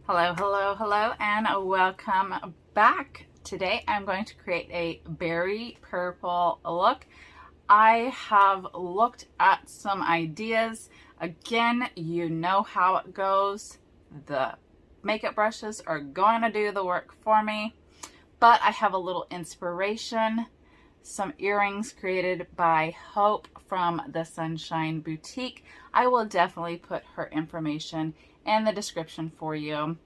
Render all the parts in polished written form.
Hello, hello, hello, and welcome back. Today I'm going to create a berry purple look. I have looked at some ideas. Again, you know how it goes. The makeup brushes are going to do the work for me, but I have a little inspiration. Some earrings created by Hope from the Sunshine Boutique. I will definitely put her information in the description for you.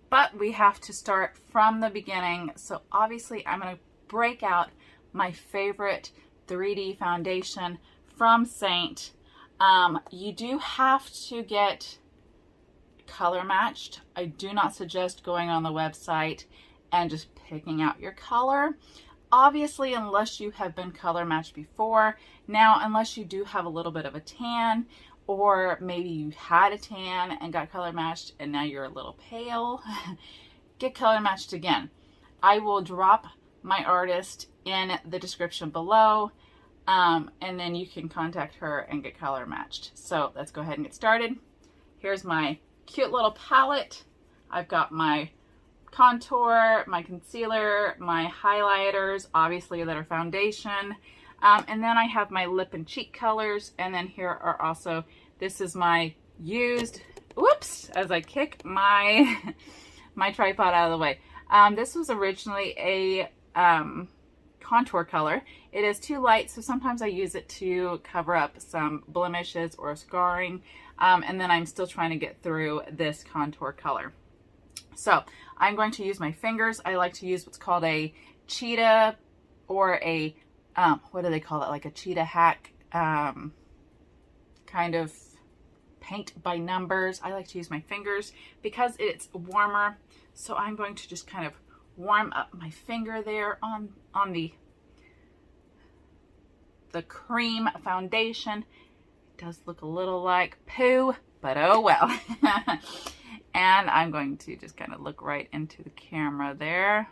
But we have to start from the beginning. So obviously I'm going to break out my favorite 3D foundation from Seint. You do have to get color matched. I do not suggest going on the website and just picking out your color. Obviously, unless you have been color matched before. Now, unless you do have a little bit of a tan, or maybe you had a tan and got color matched and now you're a little pale, get color matched again. I will drop my artist in the description below, and then you can contact her and get color matched. So let's go ahead and get started. Here's my cute little palette. I've got my contour, my concealer, my highlighters, obviously that are foundation, and then I have my lip and cheek colors, and then here are also, this is my used, whoops, as I kick my my tripod out of the way. This was originally a contour color. It is too light, so sometimes I use it to cover up some blemishes or scarring, and then I'm still trying to get through this contour color. So I'm going to use my fingers. I like to use what's called a cheetah, or a, what do they call it? Like a cheetah hack, kind of paint by numbers. I like to use my fingers because it's warmer. So I'm going to just kind of warm up my finger there on the cream foundation. It does look a little like poo, but oh well. And I'm going to just kind of look right into the camera there.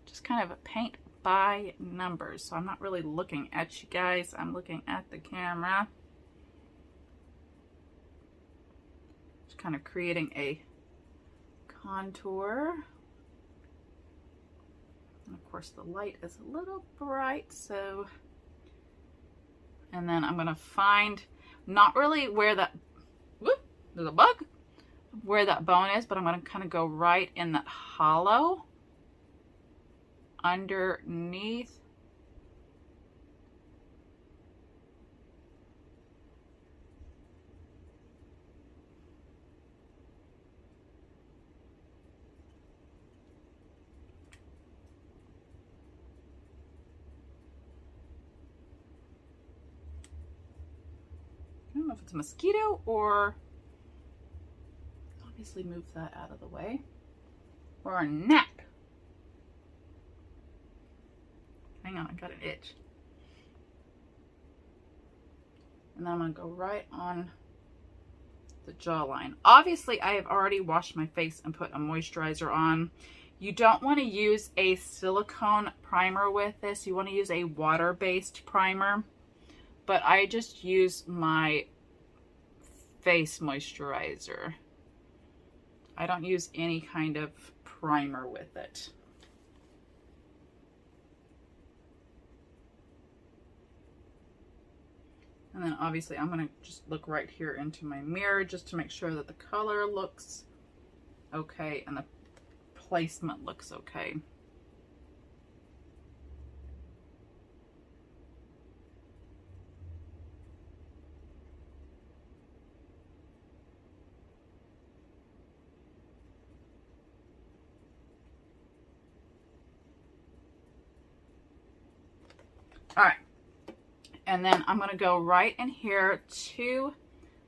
Just kind of paint by numbers. So I'm not really looking at you guys. I'm looking at the camera. Just kind of creating a contour. And of course the light is a little bright, so. And then I'm going to find, not really where that, whoop, there's a bug. Where that bone is, but I'm going to kind of go right in that hollow underneath. I don't know if it's a mosquito or, obviously move that out of the way, or a gnat. Hang on, I got an itch. And then I'm going to go right on the jawline. Obviously, I have already washed my face and put a moisturizer on. You don't want to use a silicone primer with this. You want to use a water-based primer. But I just use my face moisturizer. I don't use any kind of primer with it. And then obviously I'm going to just look right here into my mirror just to make sure that the color looks okay and the placement looks okay. All right, and then I'm going to go right in here to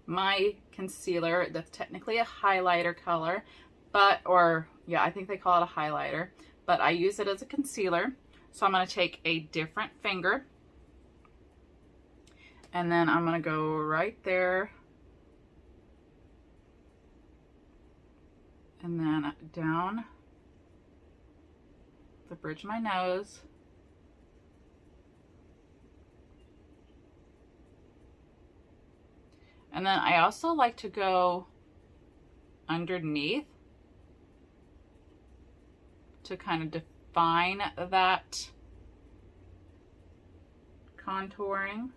my concealer. That's technically a highlighter color, but, or yeah, I think they call it a highlighter, but I use it as a concealer. So I'm going to take a different finger, and then I'm going to go right there, and then down the bridge of my nose. And then I also like to go underneath to kind of define that contouring.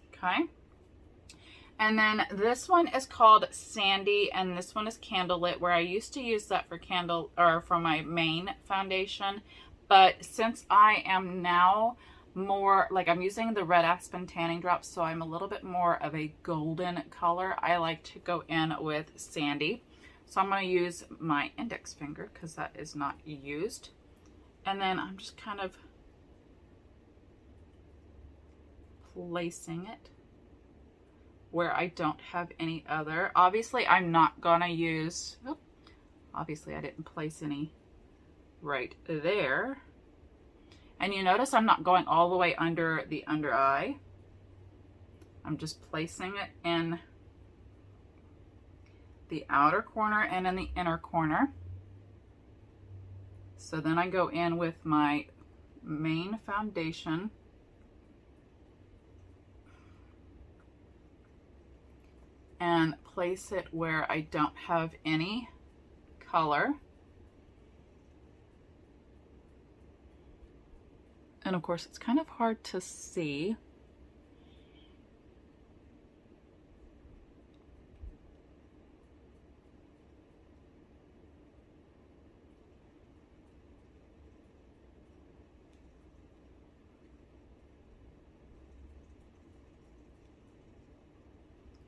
Okay. And then this one is called Sandy, and this one is Candlelit, where I used to use that for for my main foundation. But since I am now more, like, I'm using the Red Aspen tanning drops, so I'm a little bit more of a golden color, I like to go in with Sandy. So I'm going to use my index finger because that is not used. And then I'm just kind of placing it where I don't have any other. Obviously, I'm not gonna use, obviously I didn't place any right there. And you notice I'm not going all the way under the under eye. I'm just placing it in the outer corner and in the inner corner. So then I go in with my main foundation. And place it where I don't have any color. And of course, it's kind of hard to see.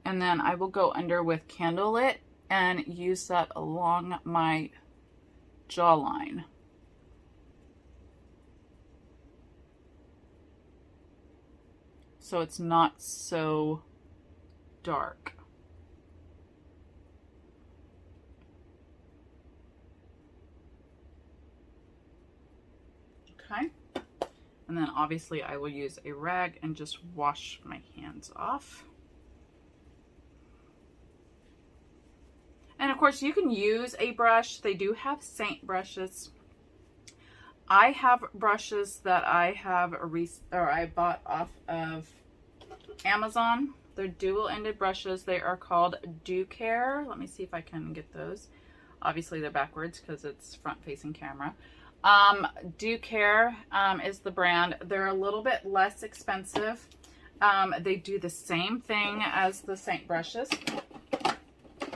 And then I will go under with Candlelit and use that along my jawline. So it's not so dark. Okay. And then obviously I will use a rag and just wash my hands off. And of course you can use a brush. They do have Seint brushes. I have brushes that I have I bought off of Amazon. They're dual-ended brushes. They are called Do Care. Let me see if I can get those. Obviously they're backwards because it's front-facing camera. Do Care is the brand. They're a little bit less expensive. They do the same thing as the Seint brushes.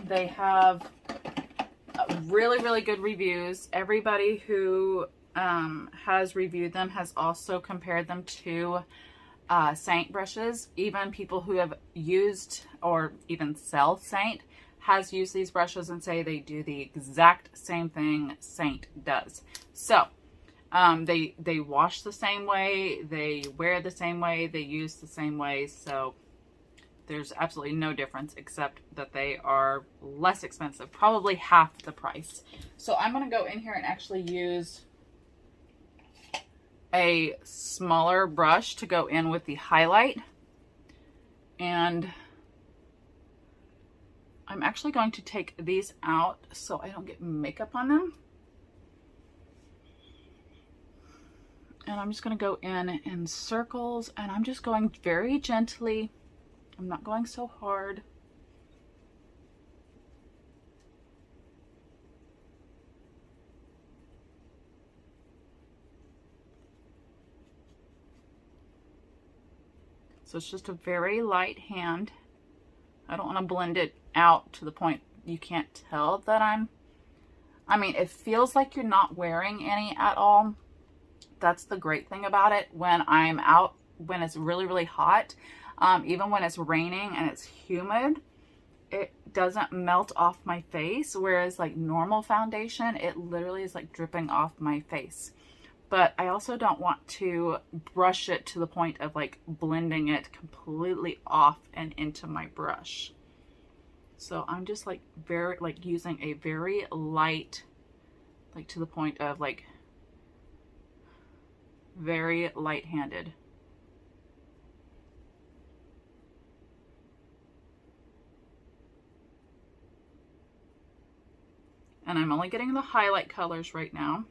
They have really, really good reviews. Everybody who has reviewed them has also compared them to Seint brushes. Even people who have used or even sell Seint has used these brushes and say they do the exact same thing Seint does. So they wash the same way, they wear the same way, they use the same way. So there's absolutely no difference except that they are less expensive, probably half the price. So I'm going to go in here and actually use a smaller brush to go in with the highlight. And I'm actually going to take these out so I don't get makeup on them. And I'm just going to go in circles, and I'm just going very gently. I'm not going so hard. So it's just a very light hand. I don't want to blend it out to the point you can't tell that I mean, it feels like you're not wearing any at all. That's the great thing about it. When I'm out, when it's really, really hot, even when it's raining and it's humid, it doesn't melt off my face. Whereas like normal foundation, it literally is like dripping off my face. But I also don't want to brush it to the point of like blending it completely off and into my brush. So I'm just like using a very light, like to the point of like very light-handed. And I'm only getting the highlight colors right now.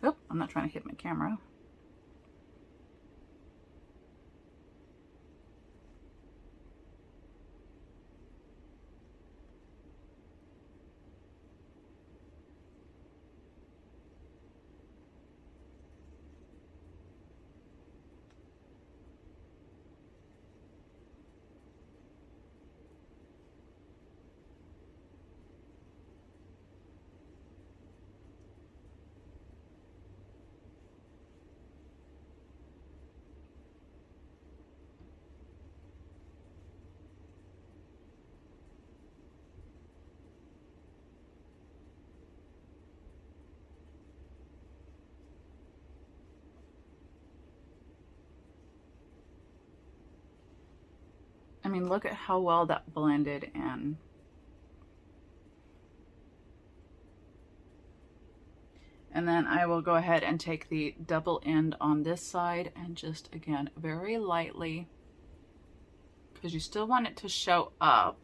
Oh, I'm not trying to hit my camera. mean, look at how well that blended in. And then I will go ahead and take the double end on this side and just, again, very lightly, because you still want it to show up.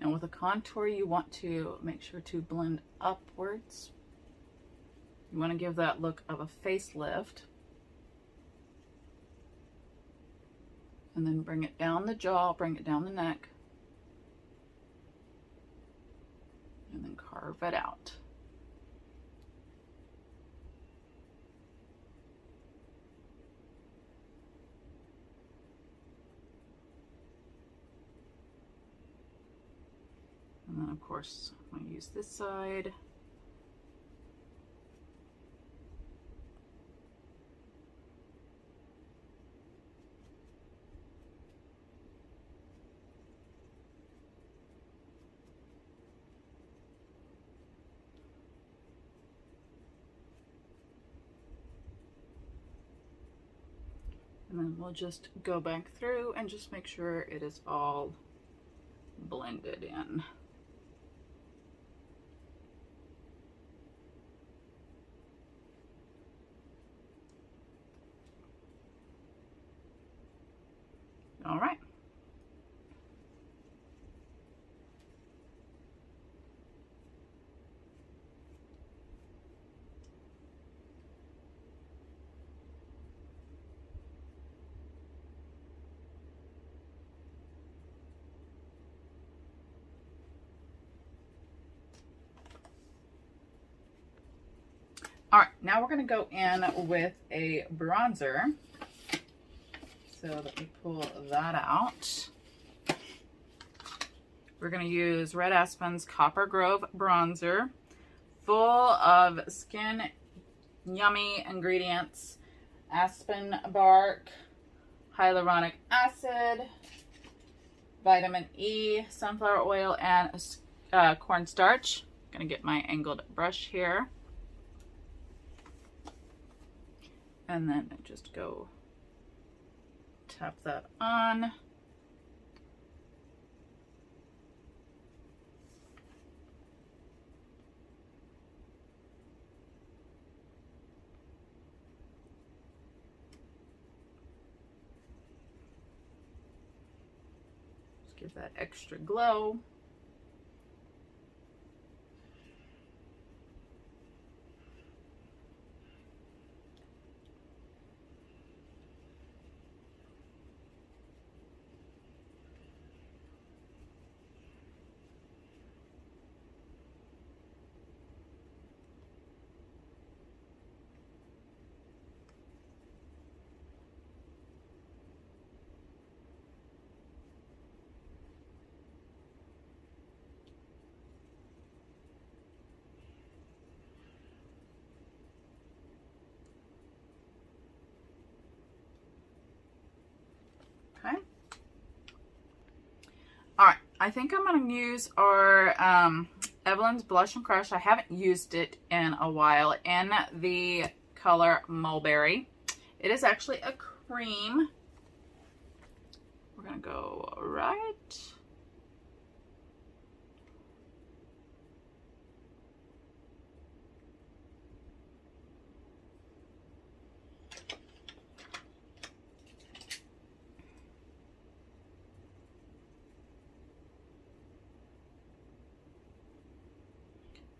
And with a contour, you want to make sure to blend upwards. You want to give that look of a facelift. And then bring it down the jaw, bring it down the neck. And then carve it out. And then, of course, I'm going to use this side. And then we'll just go back through and just make sure it is all blended in. All right. All right, now we're going to go in with a bronzer. So let me pull that out. We're going to use Red Aspen's Copper Grove bronzer, full of skin yummy ingredients: aspen bark, hyaluronic acid, vitamin E, sunflower oil, and cornstarch. I'm going to get my angled brush here. And then just go tap that on. Just give that extra glow. Okay. All right, I think I'm going to use our Evelyn's Blush and Crush. I haven't used it in a while, in the color Mulberry. It is actually a cream. We're going to go right.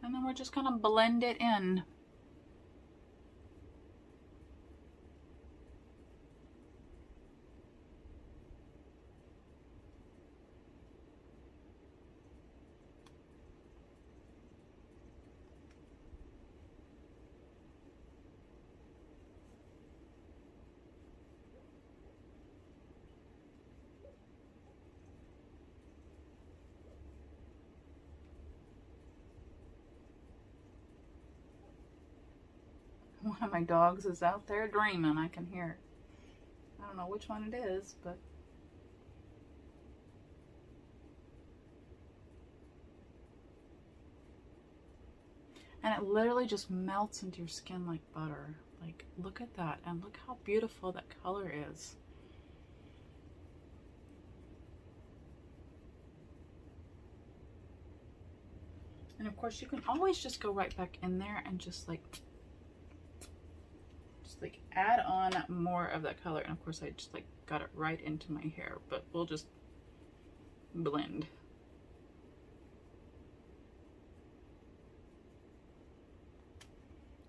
And then we're just going to blend it in. One of my dogs is out there dreaming. I can hear it. don't know which one it is, but and it literally just melts into your skin like butter. Like, look at that, and look how beautiful that color is. And of course you can always just go right back in there and just like add on more of that color. And of course I just like got it right into my hair, but we'll just blend.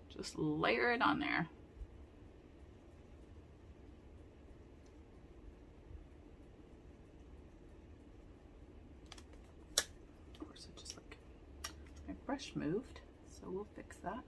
Just layer it on there. Of course I just like, my brush moved, so we'll fix that.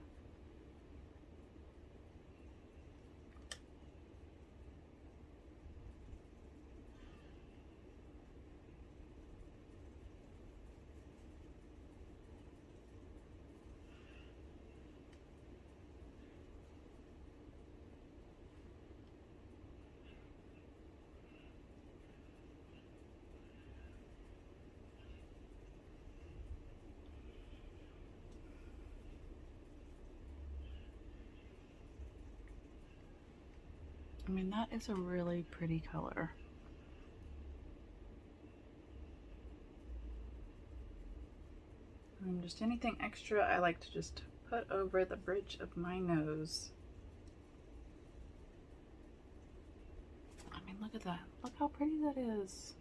I mean, that is a really pretty color. And just anything extra I like to just put over the bridge of my nose. I mean, look at that. Look how pretty that is.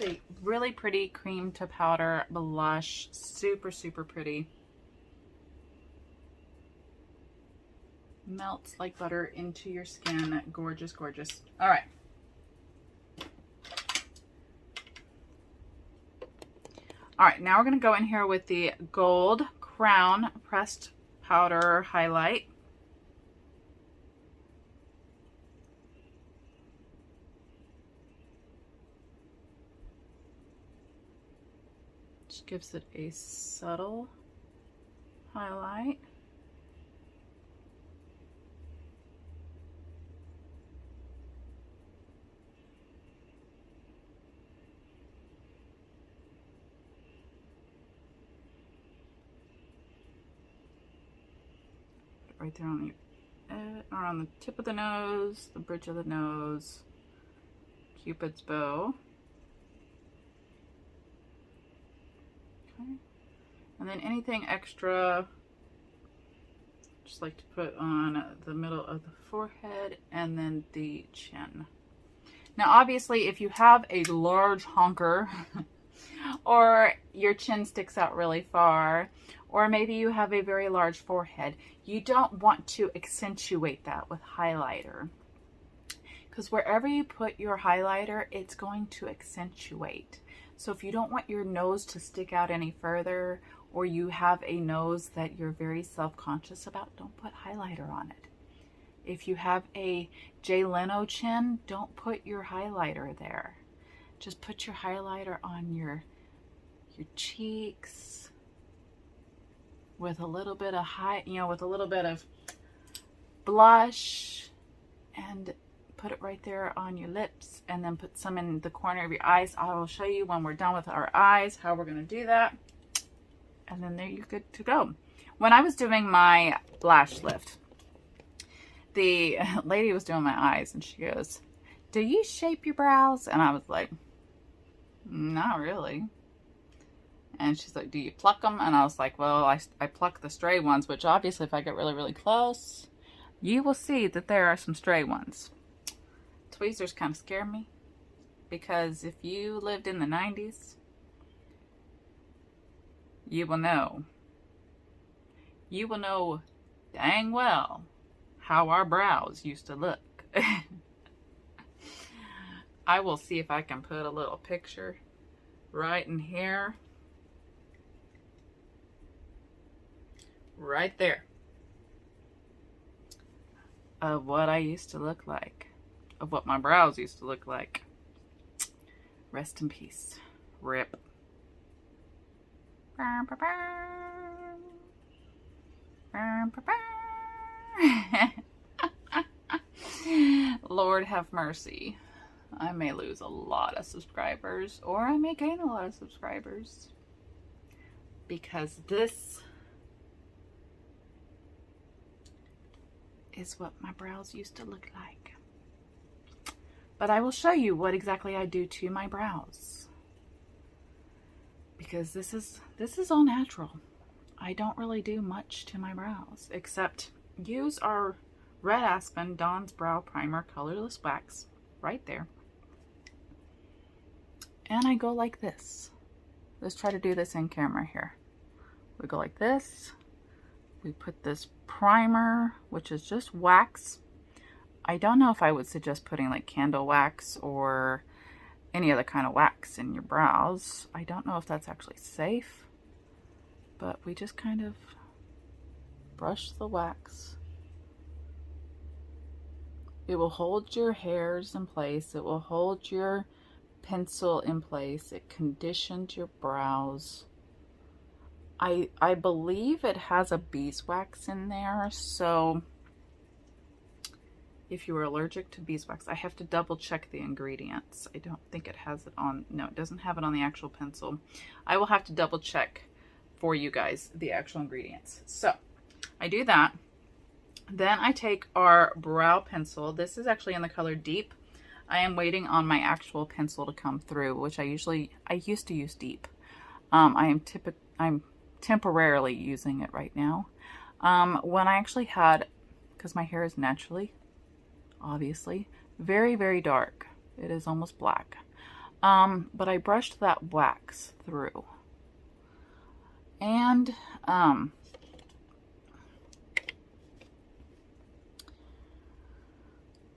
A really pretty cream to powder blush. Super, super pretty. Melts like butter into your skin. Gorgeous, gorgeous. All right. All right, now we're going to go in here with the Gold Crown Pressed Powder Highlight. Just gives it a subtle highlight. Right there on the or on the tip of the nose, the bridge of the nose, Cupid's bow. Okay. And then anything extra, just like to put on the middle of the forehead and then the chin. Now obviously if you have a large honker or your chin sticks out really far, or maybe you have a very large forehead, you don't want to accentuate that with highlighter. Because wherever you put your highlighter, it's going to accentuate. So if you don't want your nose to stick out any further, or you have a nose that you're very self-conscious about, don't put highlighter on it. If you have a Jay Leno chin, don't put your highlighter there. Just put your highlighter on your cheeks with a little bit of with a little bit of blush, and put it right there on your lips, and then put some in the corner of your eyes. I will show you when we're done with our eyes how we're going to do that, and then there you're good to go. When I was doing my lash lift, the lady was doing my eyes and she goes, "Do you shape your brows?" And I was like, "Not really." And she's like, "Do you pluck them?" And I was like, "Well, I pluck the stray ones," which obviously if I get really, really close, you will see that there are some stray ones. Tweezers kind of scare me, because if you lived in the 90s, you will know. You will know dang well how our brows used to look. I will see if I can put a little picture right in here. Right there. Of what I used to look like. Of what my brows used to look like. Rest in peace. RIP. Lord have mercy. I may lose a lot of subscribers, or I may gain a lot of subscribers, because this is what my brows used to look like. But I will show you what exactly I do to my brows, because this is all natural. I don't really do much to my brows except use our Red Aspen Dawn's Brow Primer Colorless Wax right there. And I go like this. Let's try to do this in camera here. We go like this. We put this primer, which is just wax. I don't know if I would suggest putting like candle wax or any other kind of wax in your brows. I don't know if that's actually safe, but we just kind of brush the wax. It will hold your hairs in place. It will hold your pencil in place. It conditions your brows. I believe it has a beeswax in there, so if you were allergic to beeswax, I have to double check the ingredients. I don't think it has it on, no, it doesn't have it on the actual pencil. I will have to double check for you guys the actual ingredients. So I do that. Then I take our brow pencil. This is actually in the color Deep. I am waiting on my actual pencil to come through, which I used to use Deep. I'm temporarily using it right now. When I actually had, because my hair is naturally, obviously, very, very dark. It is almost black. But I brushed that wax through. And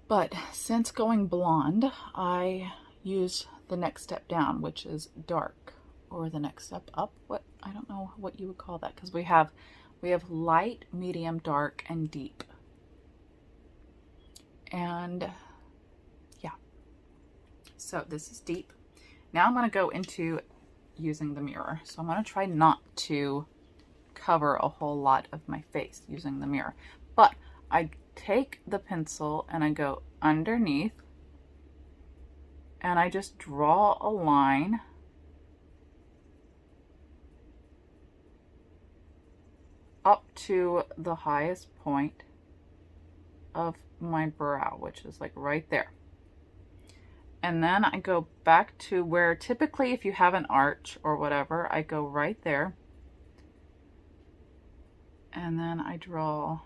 but since going blonde, I use the next step down, which is dark, or the next step up. What, I don't know what you would call that, because we have light, medium, dark, and deep. And yeah, so this is deep. Now I'm going to go into using the mirror. So I'm going to try not to cover a whole lot of my face using the mirror, but I take the pencil and I go underneath and I just draw a line up to the highest point of my brow, which is like right there. And then I go back to where typically if you have an arch or whatever, I go right there. And then I draw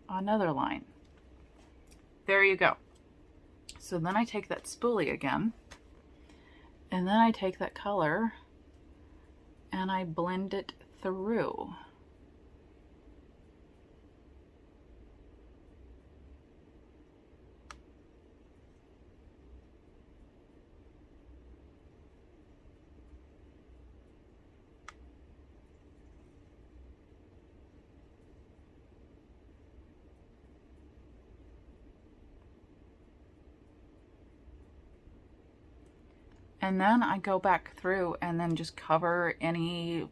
another line. There you go. So then I take that spoolie again, and then I take that color and I blend it through. And then I go back through and then just cover any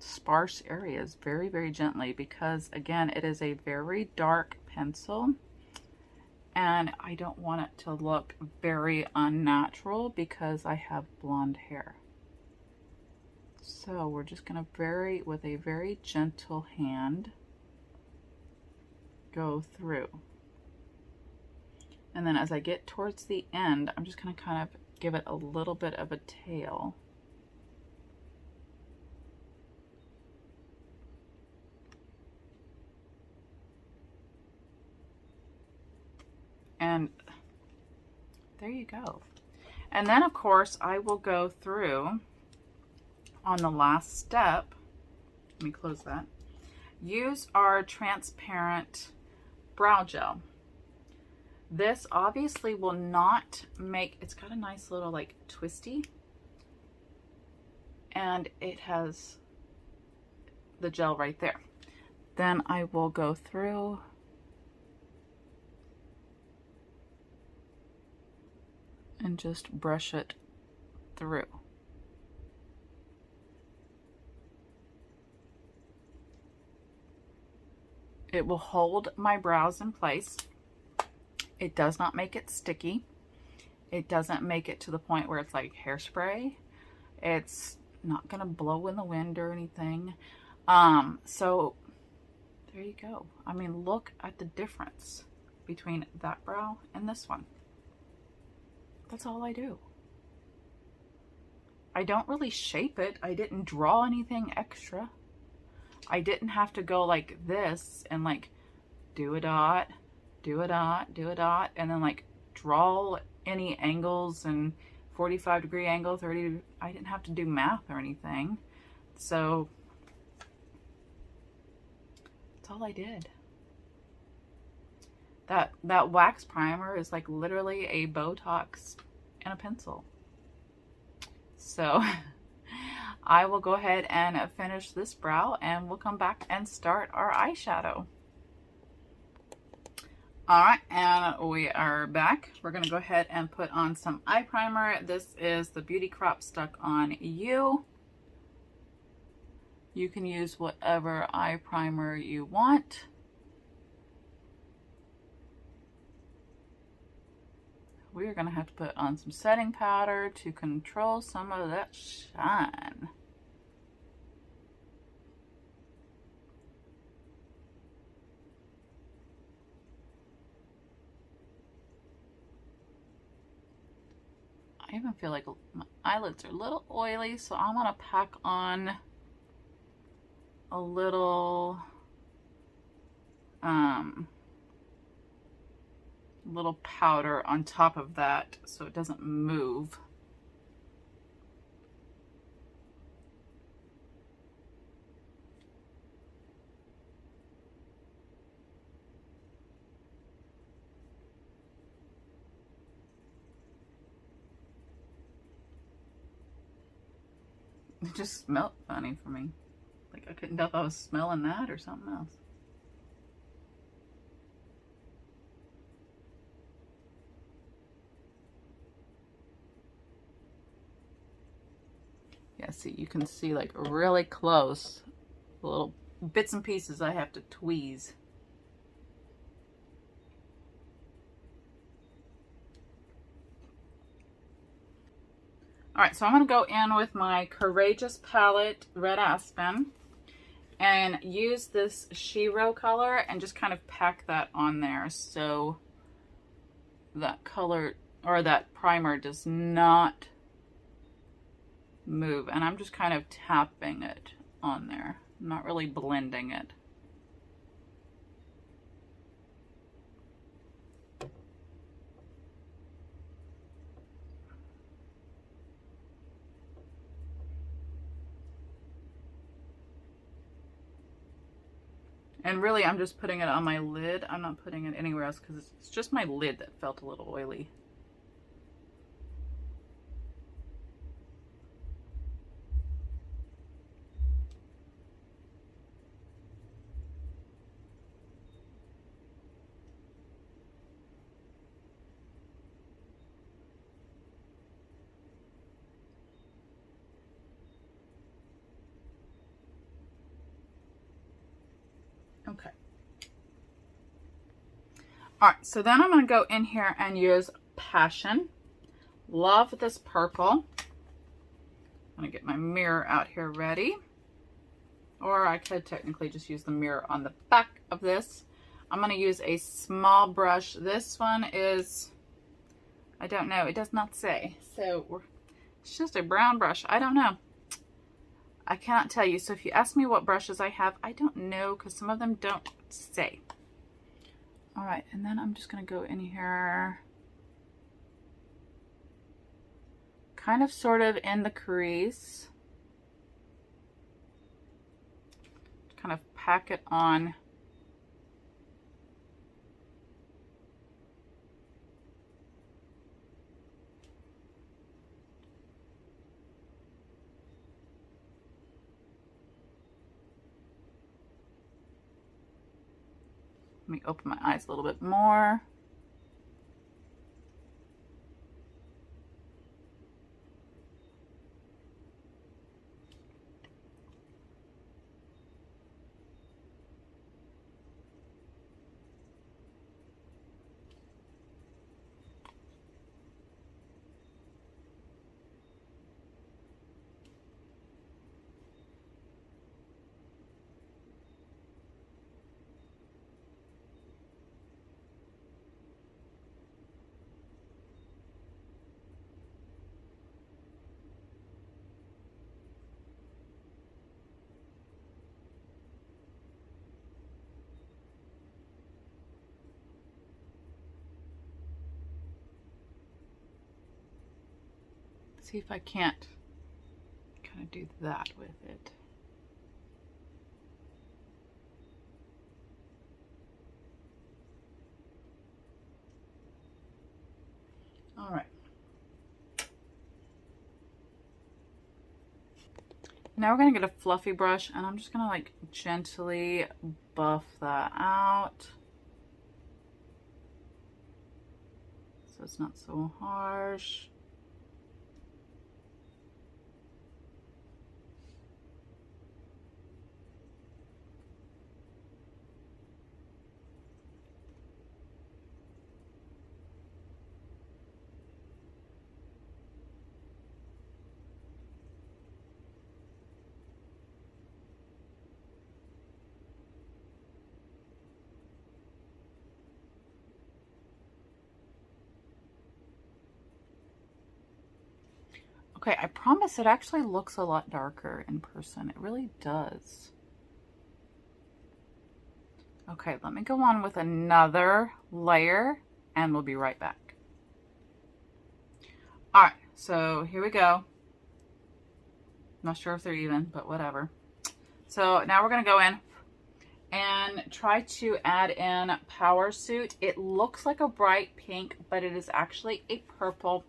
sparse areas very, very gently, because again, it is a very dark pencil and I don't want it to look very unnatural because I have blonde hair. So we're just going to with a very gentle hand, go through. And then as I get towards the end, I'm just going to kind of give it a little bit of a tail. And there you go. And then of course I will go through on the last step. Let me close that. Use our transparent brow gel. This obviously will not make, it's got a nice little like twisty, and it has the gel right there. Then I will go through and just brush it through. It will hold my brows in place. It does not make it sticky. It doesn't make it to the point where it's like hairspray. It's not gonna blow in the wind or anything. So there you go. I mean, look at the difference between that brow and this one. That's all I do. I don't really shape it. I didn't draw anything extra. I didn't have to go like this and like do a dot, do a dot, do a dot, and then like draw any angles and 45-degree angle, 30. I didn't have to do math or anything. So that's all I did. That wax primer is like literally a Botox and a pencil. So I will go ahead and finish this brow and we'll come back and start our eyeshadow. All right, and we are back. We're gonna go ahead and put on some eye primer. This is the Beauty Crop Stuck On You. You can use whatever eye primer you want. We're gonna have to put on some setting powder to control some of that shine. I even feel like my eyelids are a little oily, so I'm gonna pack on a little powder on top of that so it doesn't move. It just smelled funny for me. Like I couldn't tell if I was smelling that or something else. Yeah, see, you can see like really close, the little bits and pieces I have to tweeze. All right, so I'm gonna go in with my Courageous palette, Red Aspen, and use this Shiro color and just kind of pack that on there so that color or that primer does not move. And I'm just kind of tapping it on there, not really blending it. And really, I'm just putting it on my lid. I'm not putting it anywhere else because it's just my lid that felt a little oily. Okay. All right, so then I'm going to go in here and use Passion. Love this purple. I'm going to get my mirror out here ready. Or I could technically just use the mirror on the back of this. I'm going to use a small brush. This one is, I don't know, it does not say. So it's just a brown brush. I don't know. I cannot tell you. So if you ask me what brushes I have, I don't know because some of them don't say. All right, and then I'm just going to go in here, kind of sort of in the crease, kind of pack it on. Let me open my eyes a little bit more. See if I can't kind of do that with it. All right. Now we're gonna get a fluffy brush and I'm just gonna like gently buff that out so it's not so harsh. Okay, I promise it actually looks a lot darker in person. It really does. Okay, let me go on with another layer and we'll be right back. All right, so here we go. Not sure if they're even, but whatever. So now we're gonna go in and try to add in Power Suit. It looks like a bright pink, but it is actually a purple.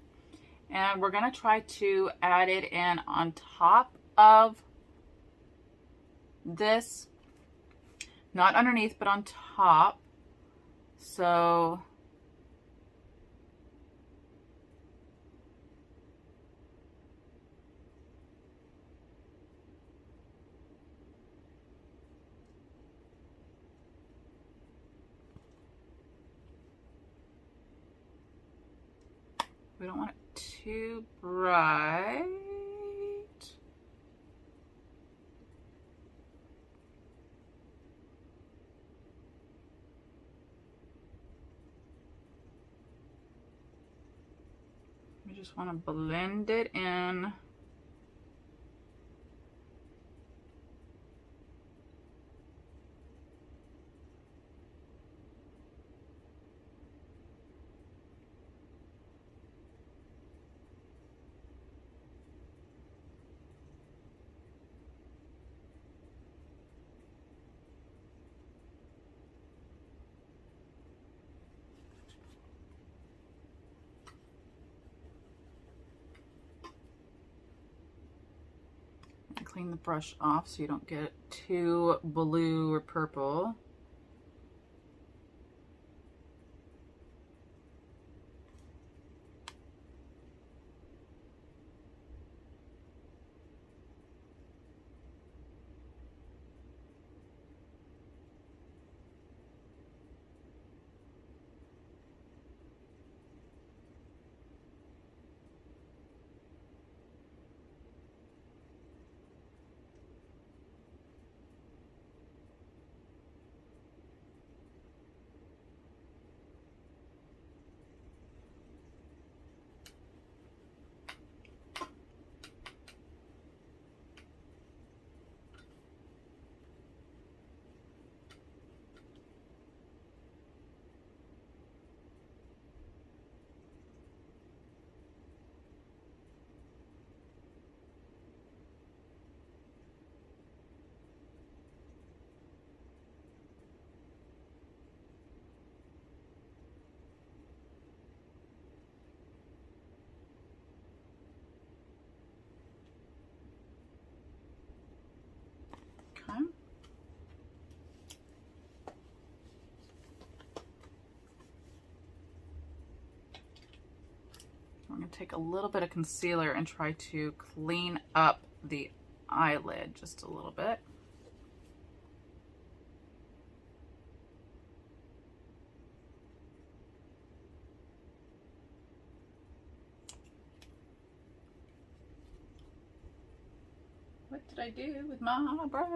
And we're gonna try to add it in on top of this, not underneath, but on top. So we don't want it too bright. We just want to blend it in. Clean the brush off so you don't get too blue or purple. Okay. I'm going to take a little bit of concealer and try to clean up the eyelid just a little bit. What did I do with my brush?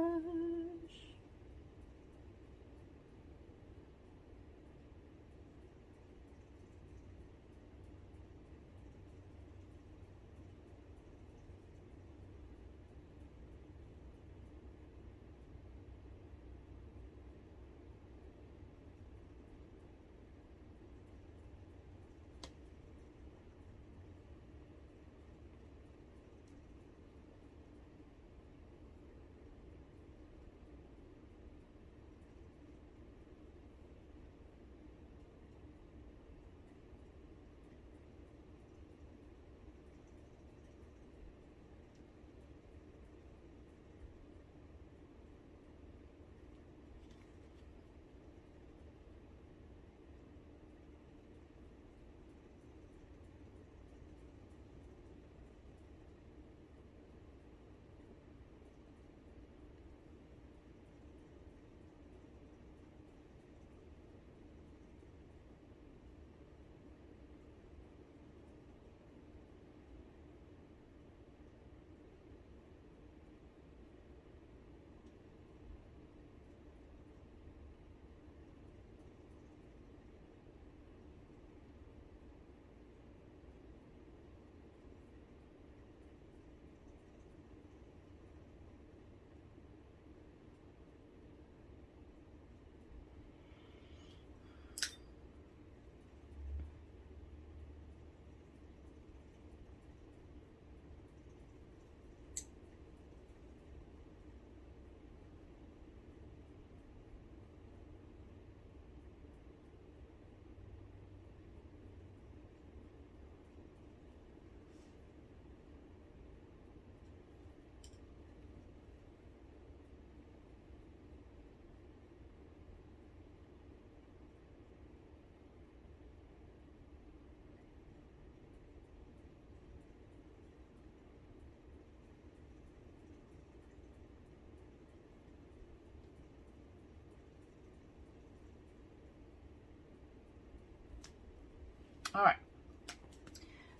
All right.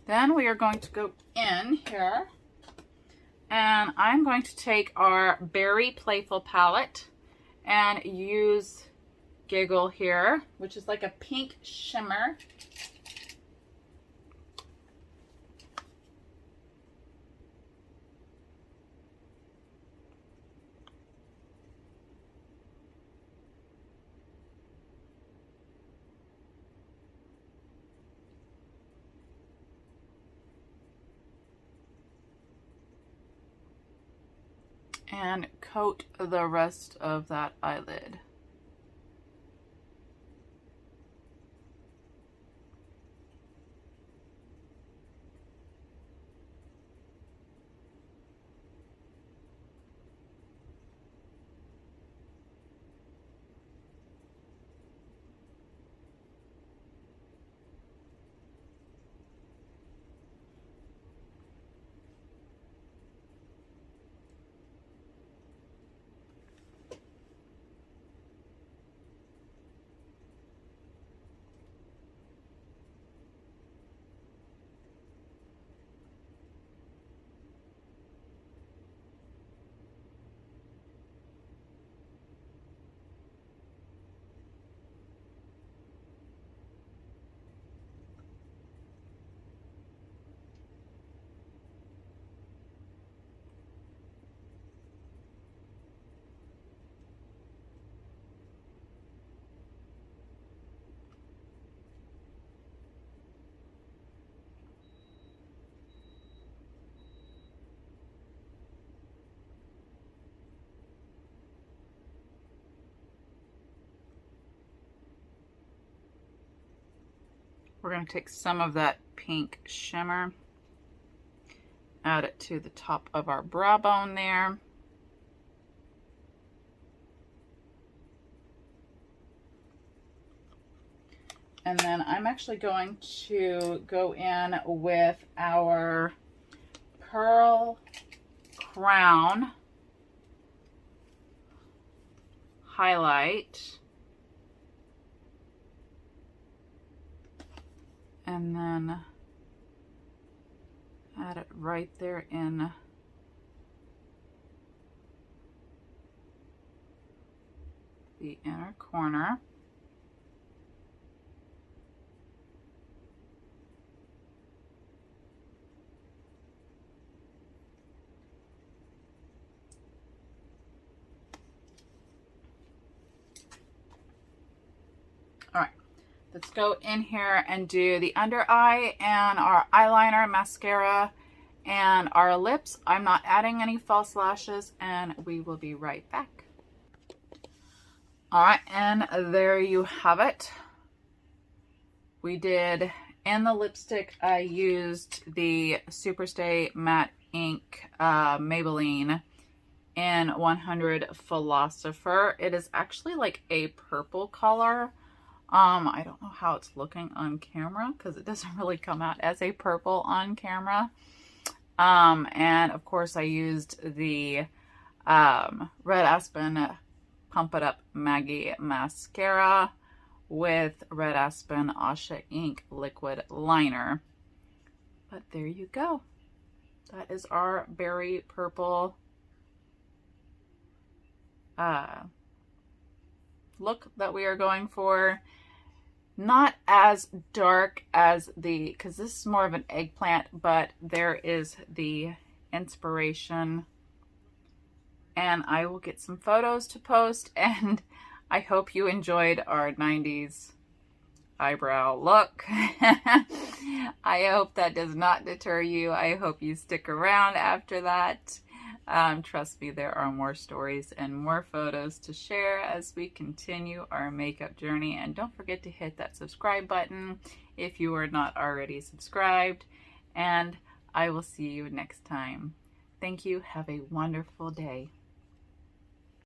Then we are going to go in here, and I'm going to take our Berry Playful palette and use Giggle here, which is like a pink shimmer. And coat the rest of that eyelid. We're going to take some of that pink shimmer, add it to the top of our brow bone there. And then I'm actually going to go in with our Pearl Crown highlight. And then add it right there in the inner corner. All right. Let's go in here and do the under eye and our eyeliner, mascara, and our lips. I'm not adding any false lashes, and we will be right back. All right, and there you have it. We did, in the lipstick, I used the Superstay Matte Ink Maybelline in 100 Philosopher. It is actually like a purple color. I don't know how it's looking on camera because it doesn't really come out as a purple on camera. And of course I used the Red Aspen Pump It Up Maggie mascara with Red Aspen Asha Ink liquid liner. But there you go. That is our berry purple look that we are going for. Not as dark as the, because this is more of an eggplant, but there is the inspiration. And I will get some photos to post, and I hope you enjoyed our 90s eyebrow look. I hope that does not deter you. I hope you stick around after that. Trust me, there are more stories and more photos to share as we continue our makeup journey. And don't forget to hit that subscribe button if you are not already subscribed. And I will see you next time. Thank you. Have a wonderful day.